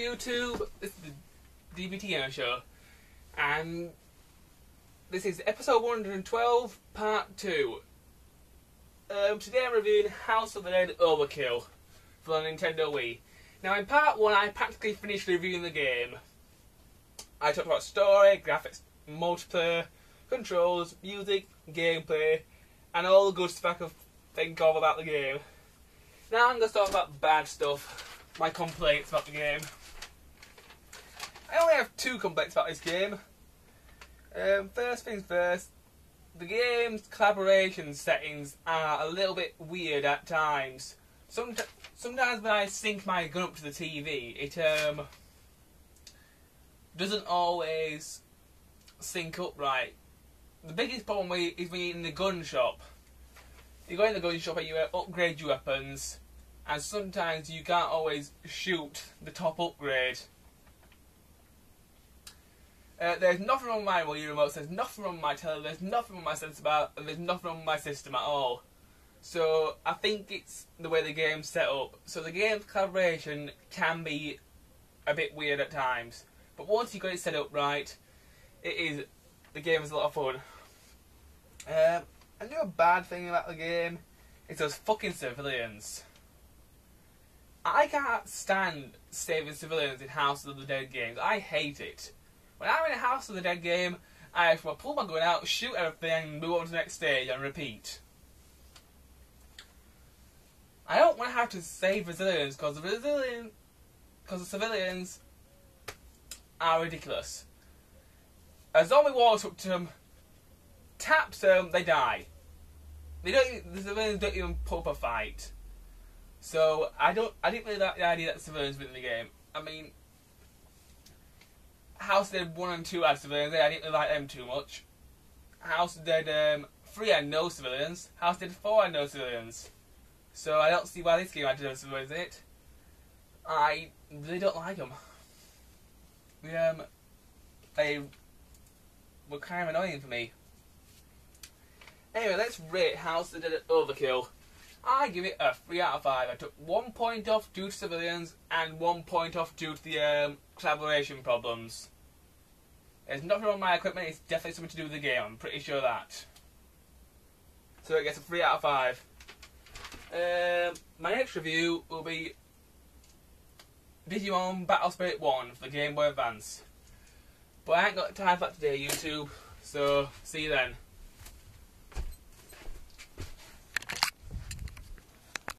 YouTube, this is the Dbtgamer show, and this is episode 112, part 2. Today I'm reviewing House of the Dead Overkill for the Nintendo Wii. Now in part 1 I practically finished reviewing the game. I talked about story, graphics, multiplayer, controls, music, gameplay, and all the good stuff I could think of about the game. Now I'm going to talk about bad stuff, my complaints about the game. I only have 2 complaints about this game. First things first, the game's collaboration settings are a little bit weird at times. Sometimes when I sync my gun up to the TV, it doesn't always sync up right. The biggest problem is when you're in the gun shop. You go in the gun shop and you upgrade your weapons, and sometimes you can't always shoot the top upgrade. There's nothing wrong with my Wii remotes, there's nothing wrong with my television, there's nothing wrong with my sensor bar, and there's nothing wrong with my system at all. So I think it's the way the game's set up. So the game's collaboration can be a bit weird at times, but once you got it set up right, the game is a lot of fun. Another bad thing about the game is those fucking civilians. I can't stand saving civilians in House of the Dead games. I hate it. When I'm in a House of the Dead game, I just want to pull my gun out, shoot everything, move on to the next stage, and repeat. I don't want to have to save civilians because the civilians are ridiculous. A zombie walks up to them, taps them, they die. The civilians don't even put up a fight. So I didn't really like the idea that the civilians win the game. I mean, House of the Dead 1 and 2 had civilians, I didn't really like them too much. House of the Dead 3 had no civilians. House of the Dead 4 had no civilians. So I don't see why this game had no civilians in it. I really don't like them. They were kind of annoying for me. Anyway, let's rate House of the Dead Overkill. I give it a 3 out of 5. I took 1 point off due to civilians and 1 point off due to the collaboration problems. There's nothing wrong with my equipment, it's definitely something to do with the game, I'm pretty sure of that. So it gets a 3 out of 5. My next review will be Digimon Battle Spirit 1 for the Game Boy Advance. But I ain't got time for that today, YouTube, so see you then.